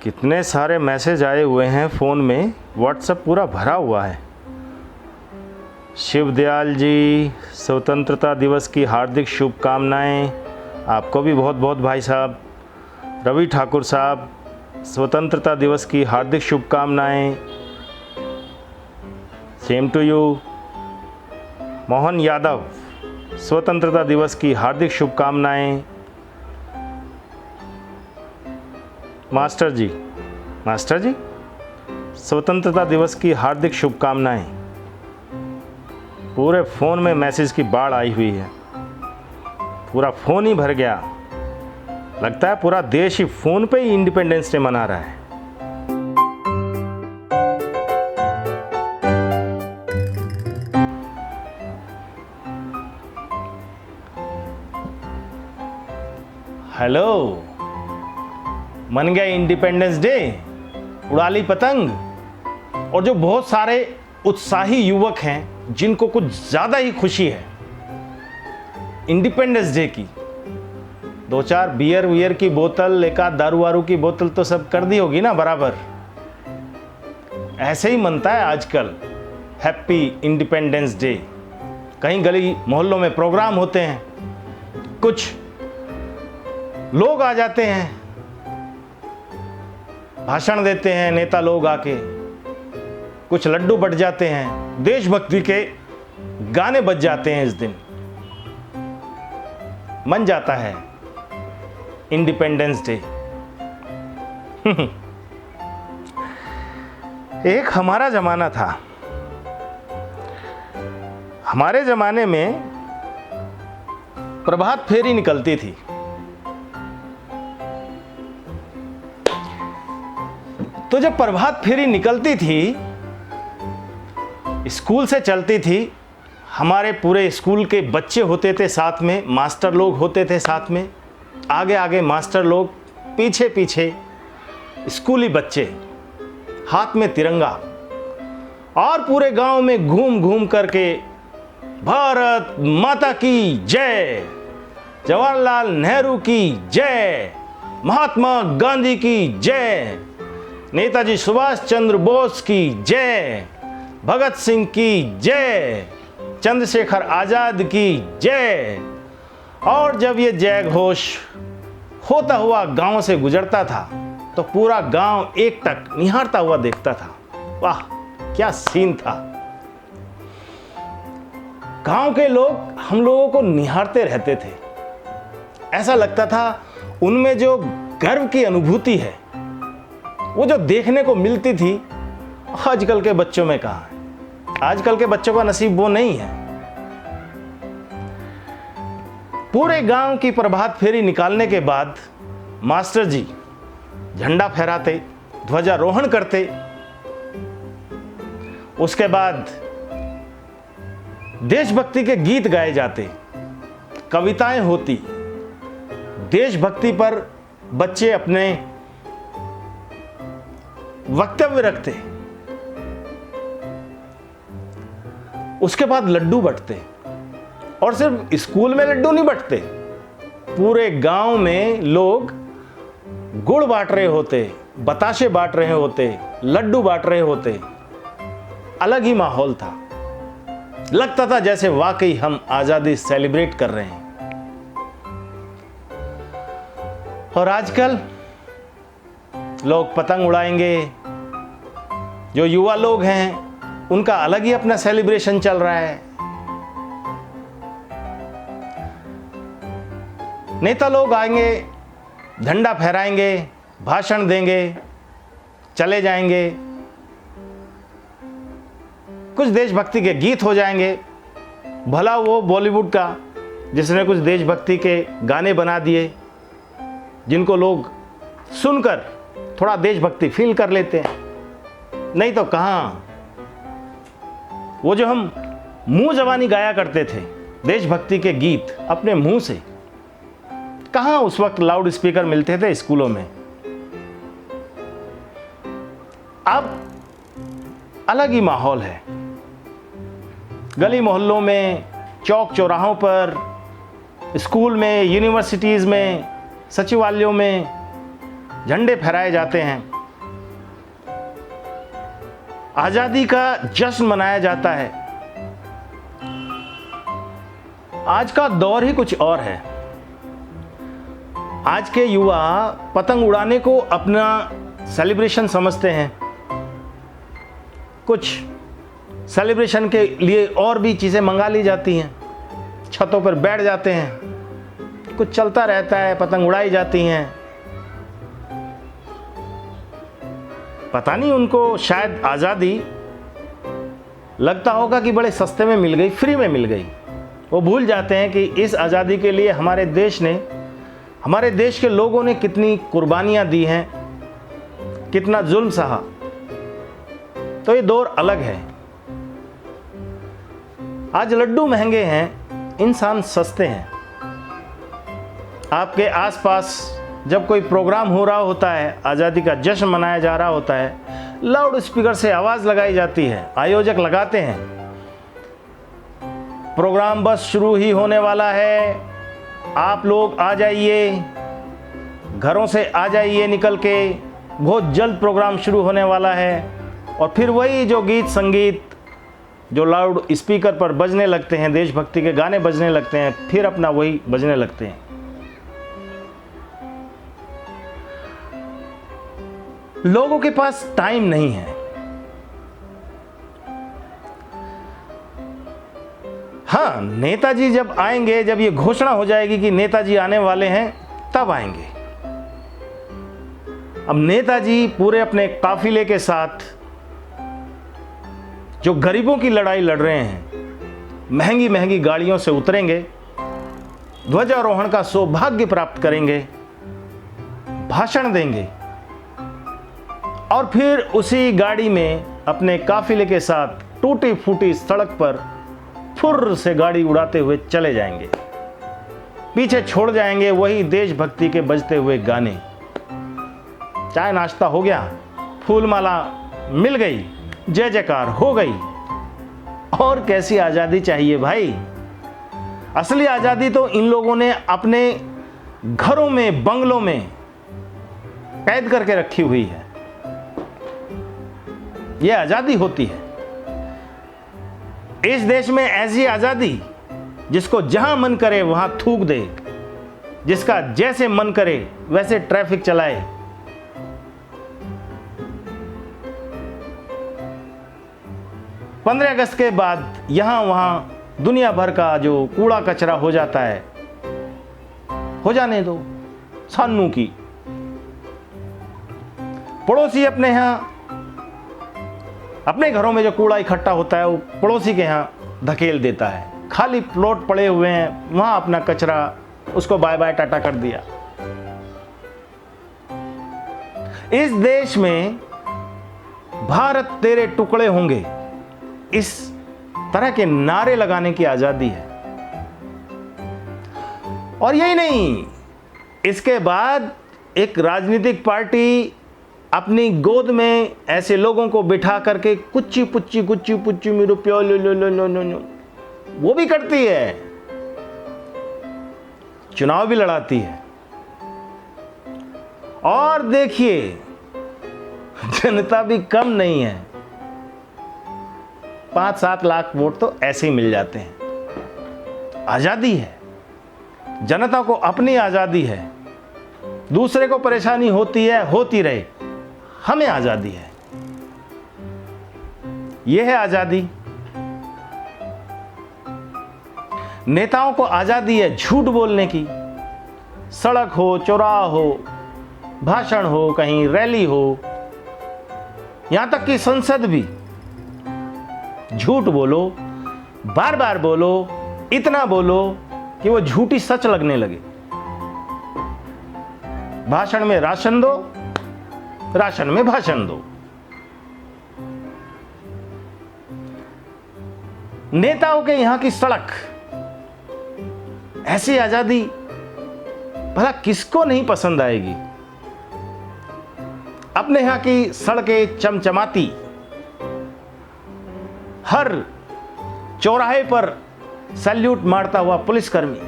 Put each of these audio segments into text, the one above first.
कितने सारे मैसेज आए हुए हैं फ़ोन में, व्हाट्सएप पूरा भरा हुआ है। शिवदयाल जी, स्वतंत्रता दिवस की हार्दिक शुभकामनाएं। आपको भी बहुत बहुत भाई साहब। रवि ठाकुर साहब, स्वतंत्रता दिवस की हार्दिक शुभकामनाएं। Same to you. Mohan Yadav, स्वतंत्रता दिवस की हार्दिक शुभकामनाएं। मास्टर जी, स्वतंत्रता दिवस की हार्दिक शुभकामनाएं। पूरे फ़ोन में मैसेज की बाढ़ आई हुई है, पूरा फ़ोन ही भर गया। लगता है पूरा देश ही फ़ोन पे ही इंडिपेंडेंस डे मना रहा है। हेलो, मन गया इंडिपेंडेंस डे, उड़ा ली पतंग। और जो बहुत सारे उत्साही युवक हैं जिनको कुछ ज़्यादा ही खुशी है इंडिपेंडेंस डे की, 2-4 बियर की बोतल, एक आध दारू वारू की बोतल तो सब कर दी होगी ना बराबर। ऐसे ही मनता है आजकल हैप्पी इंडिपेंडेंस डे। कहीं गली मोहल्लों में प्रोग्राम होते हैं, कुछ लोग आ जाते हैं, भाषण देते हैं नेता लोग आके, कुछ लड्डू बट जाते हैं, देशभक्ति के गाने बज जाते हैं। इस दिन मन जाता है इंडिपेंडेंस डे। एक हमारा जमाना था, हमारे जमाने में प्रभात फेरी निकलती थी। तो जब प्रभात फेरी निकलती थी, स्कूल से चलती थी, हमारे पूरे स्कूल के बच्चे होते थे साथ में, मास्टर लोग होते थे साथ में, आगे आगे मास्टर लोग, पीछे पीछे स्कूली बच्चे, हाथ में तिरंगा, और पूरे गांव में घूम घूम करके भारत माता की जय, जवाहरलाल नेहरू की जय, महात्मा गांधी की जय, नेताजी सुभाष चंद्र बोस की जय, भगत सिंह की जय, चंद्रशेखर आज़ाद की जय। और जब ये जय घोष होता हुआ गांव से गुजरता था तो पूरा गांव एकटक निहारता हुआ देखता था। वाह, क्या सीन था। गांव के लोग हम लोगों को निहारते रहते थे। ऐसा लगता था उनमें जो गर्व की अनुभूति है, वो जो देखने को मिलती थी, आजकल के बच्चों में कहाँ है। आजकल के बच्चों का नसीब वो नहीं है। पूरे गांव की प्रभात फेरी निकालने के बाद मास्टर जी झंडा फहराते, ध्वजारोहण करते। उसके बाद देशभक्ति के गीत गाए जाते, कविताएं होती, देशभक्ति पर बच्चे अपने वक्तव्य रखते। उसके बाद लड्डू बंटते, और सिर्फ स्कूल में लड्डू नहीं बंटते, पूरे गांव में लोग गुड़ बांट रहे होते, बताशे बांट रहे होते, लड्डू बांट रहे होते। अलग ही माहौल था। लगता था जैसे वाकई हम आजादी सेलिब्रेट कर रहे हैं। और आजकल लोग पतंग उड़ाएंगे। जो युवा लोग हैं उनका अलग ही अपना सेलिब्रेशन चल रहा है। नेता लोग आएंगे, झंडा फहराएंगे, भाषण देंगे, चले जाएंगे, कुछ देशभक्ति के गीत हो जाएंगे। भला वो बॉलीवुड का जिसने कुछ देशभक्ति के गाने बना दिए, जिनको लोग सुनकर थोड़ा देशभक्ति फील कर लेते हैं। नहीं तो कहाँ, वो जो हम मुंह जबानी गाया करते थे देशभक्ति के गीत अपने मुंह से, कहाँ उस वक्त लाउड स्पीकर मिलते थे स्कूलों में। अब अलग ही माहौल है। गली मोहल्लों में, चौक चौराहों पर, स्कूल में, यूनिवर्सिटीज़ में, सचिवालयों में झंडे फहराए जाते हैं, आजादी का जश्न मनाया जाता है। आज का दौर ही कुछ और है। आज के युवा पतंग उड़ाने को अपना सेलिब्रेशन समझते हैं। कुछ सेलिब्रेशन के लिए और भी चीज़ें मंगा ली जाती हैं, छतों पर बैठ जाते हैं, कुछ चलता रहता है, पतंग उड़ाई जाती हैं। पता नहीं उनको शायद आज़ादी लगता होगा कि बड़े सस्ते में मिल गई, फ्री में मिल गई। वो भूल जाते हैं कि इस आज़ादी के लिए हमारे देश के लोगों ने कितनी कुर्बानियाँ दी हैं, कितना जुल्म सहा। तो ये दौर अलग है। आज लड्डू महंगे हैं, इंसान सस्ते हैं। आपके आसपास जब कोई प्रोग्राम हो रहा होता है, आज़ादी का जश्न मनाया जा रहा होता है, लाउड स्पीकर से आवाज़ लगाई जाती है, आयोजक लगाते हैं, प्रोग्राम बस शुरू ही होने वाला है, आप लोग आ जाइए, घरों से आ जाइए निकल के, बहुत जल्द प्रोग्राम शुरू होने वाला है। और फिर वही जो गीत संगीत जो लाउड स्पीकर पर बजने लगते हैं, देशभक्ति के गाने बजने लगते हैं, फिर अपना वही बजने लगते हैं। लोगों के पास टाइम नहीं है। हाँ, नेताजी जब आएंगे, जब ये घोषणा हो जाएगी कि नेताजी आने वाले हैं, तब आएंगे। अब नेताजी पूरे अपने काफिले के साथ जो गरीबों की लड़ाई लड़ रहे हैं, महंगी महंगी गाड़ियों से उतरेंगे, ध्वजारोहण का सौभाग्य प्राप्त करेंगे, भाषण देंगे और फिर उसी गाड़ी में अपने काफिले के साथ टूटी फूटी सड़क पर फुर्र से गाड़ी उड़ाते हुए चले जाएंगे। पीछे छोड़ जाएंगे वही देशभक्ति के बजते हुए गाने। चाय नाश्ता हो गया, फूलमाला मिल गई, जय जयकार हो गई। और कैसी आज़ादी चाहिए भाई? असली आज़ादी तो इन लोगों ने अपने घरों में, बंगलों में कैद करके रखी हुई है। यह आज़ादी होती है। इस देश में ऐसी आज़ादी जिसको जहां मन करे वहां थूक दे, जिसका जैसे मन करे वैसे ट्रैफिक चलाए। पंद्रह अगस्त के बाद यहां वहां दुनिया भर का जो कूड़ा कचरा हो जाता है, हो जाने दो, सानू की। पड़ोसी अपने यहां, अपने घरों में जो कूड़ा इकट्ठा होता है वो पड़ोसी के यहां धकेल देता है। खाली प्लॉट पड़े हुए हैं, वहां अपना कचरा, उसको बाय बाय टाटा कर दिया। इस देश में भारत तेरे टुकड़े होंगे, इस तरह के नारे लगाने की आजादी है। और यही नहीं, इसके बाद एक राजनीतिक पार्टी अपनी गोद में ऐसे लोगों को बिठा करके कुच्ची पुच्ची गुच्ची पुच्ची मेरे प्यो लो लो लो लो लो, वो भी करती है, चुनाव भी लड़ाती है। और देखिए, जनता भी कम नहीं है, 5-7 लाख वोट तो ऐसे ही मिल जाते हैं। आजादी है, जनता को अपनी आजादी है, दूसरे को परेशानी होती है, होती रहे, हमें आजादी है। यह है आजादी। नेताओं को आजादी है झूठ बोलने की, सड़क हो, चौराहा हो, भाषण हो, कहीं रैली हो, यहां तक कि संसद भी झूठ बोलो, बार बार बोलो, इतना बोलो कि वो झूठी सच लगने लगे। भाषण में राशन दो, राशन में भाषण दो। नेताओं के यहां की सड़क, ऐसी आजादी भला किसको नहीं पसंद आएगी? अपने यहां की सड़कें चमचमाती, हर चौराहे पर सैल्यूट मारता हुआ पुलिसकर्मी,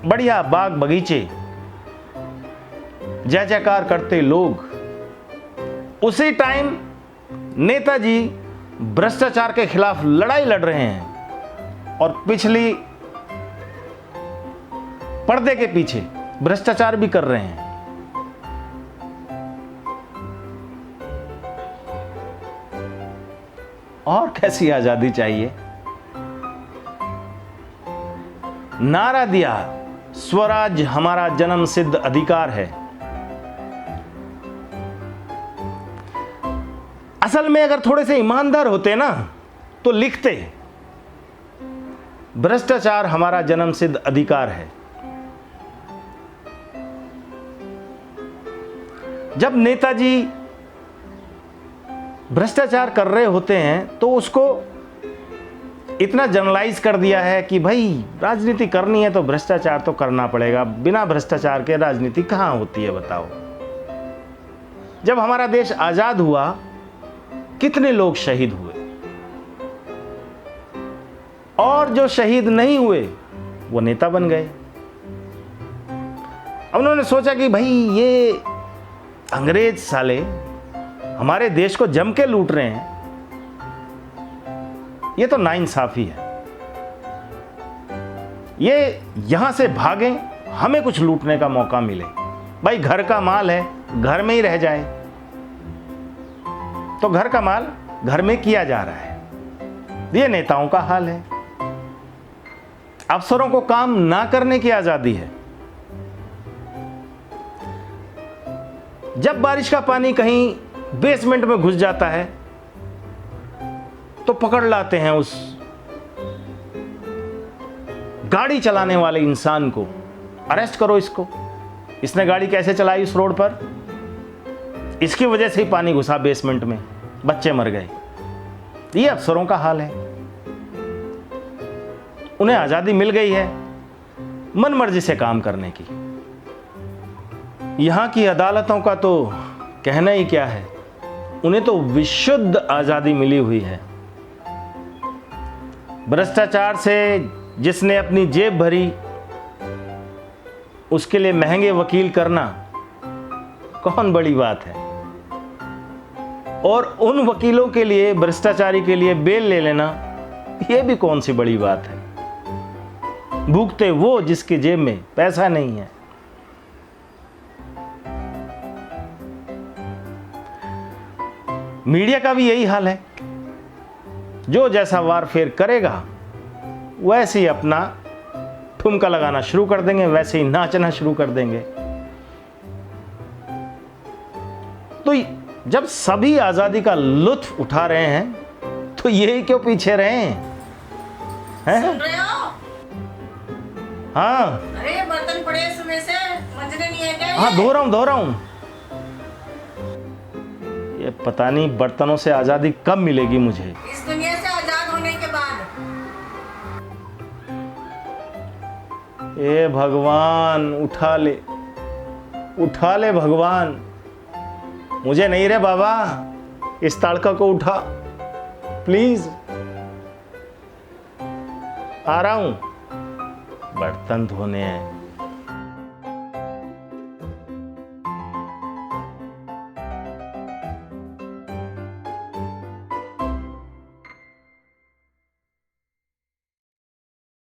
बढ़िया बाग बगीचे, जय जयकार करते लोग, उसी टाइम नेताजी भ्रष्टाचार के खिलाफ लड़ाई लड़ रहे हैं और पिछली पर्दे के पीछे भ्रष्टाचार भी कर रहे हैं। और कैसी आजादी चाहिए? नारा दिया, स्वराज हमारा जन्म सिद्ध अधिकार है। असल में अगर थोड़े से ईमानदार होते ना तो लिखते, भ्रष्टाचार हमारा जन्म सिद्ध अधिकार है। जब नेताजी भ्रष्टाचार कर रहे होते हैं तो उसको इतना जनरलाइज कर दिया है कि भाई राजनीति करनी है तो भ्रष्टाचार तो करना पड़ेगा, बिना भ्रष्टाचार के राजनीति कहां होती है बताओ। जब हमारा देश आजाद हुआ कितने लोग शहीद हुए, और जो शहीद नहीं हुए वो नेता बन गए। अब उन्होंने सोचा कि भाई ये अंग्रेज साले हमारे देश को जम के लूट रहे हैं, ये तो नाइंसाफी है, ये यहां से भागें, हमें कुछ लूटने का मौका मिले। भाई घर का माल है, घर में ही रह जाए। तो घर का माल घर में किया जा रहा है। ये नेताओं का हाल है। अफसरों को काम ना करने की आजादी है। जब बारिश का पानी कहीं बेसमेंट में घुस जाता है तो पकड़ लाते हैं उस गाड़ी चलाने वाले इंसान को, अरेस्ट करो इसको, इसने गाड़ी कैसे चलाई उस रोड पर, इसकी वजह से ही पानी घुसा बेसमेंट में, बच्चे मर गए। ये अफसरों का हाल है। उन्हें आजादी मिल गई है मन मर्जी से काम करने की। यहां की अदालतों का तो कहना ही क्या है, उन्हें तो विशुद्ध आजादी मिली हुई है। भ्रष्टाचार से जिसने अपनी जेब भरी, उसके लिए महंगे वकील करना कौन बड़ी बात है, और उन वकीलों के लिए, भ्रष्टाचारी के लिए बेल ले लेना, यह भी कौन सी बड़ी बात है। भुगते वो जिसकी जेब में पैसा नहीं है। मीडिया का भी यही हाल है। जो जैसा वारफेर करेगा वैसे ही अपना ठुमका लगाना शुरू कर देंगे, वैसे ही नाचना शुरू कर देंगे। तो जब सभी आजादी का लुत्फ उठा रहे हैं तो यही क्यों पीछे रहे हैं? सुन रहे हो? हाँ। अरे बर्तन पड़े इसमें से मंजने नहीं है क्या? हाँ, धो रहा हूं। ये पता नहीं बर्तनों से आजादी कब मिलेगी मुझे। इस दुनिया से आजाद होने के बाद। ए भगवान, उठा ले भगवान, मुझे नहीं रे बाबा, इस ताड़का को उठा प्लीज। आ रहा हूं, बर्तन धोने हैं।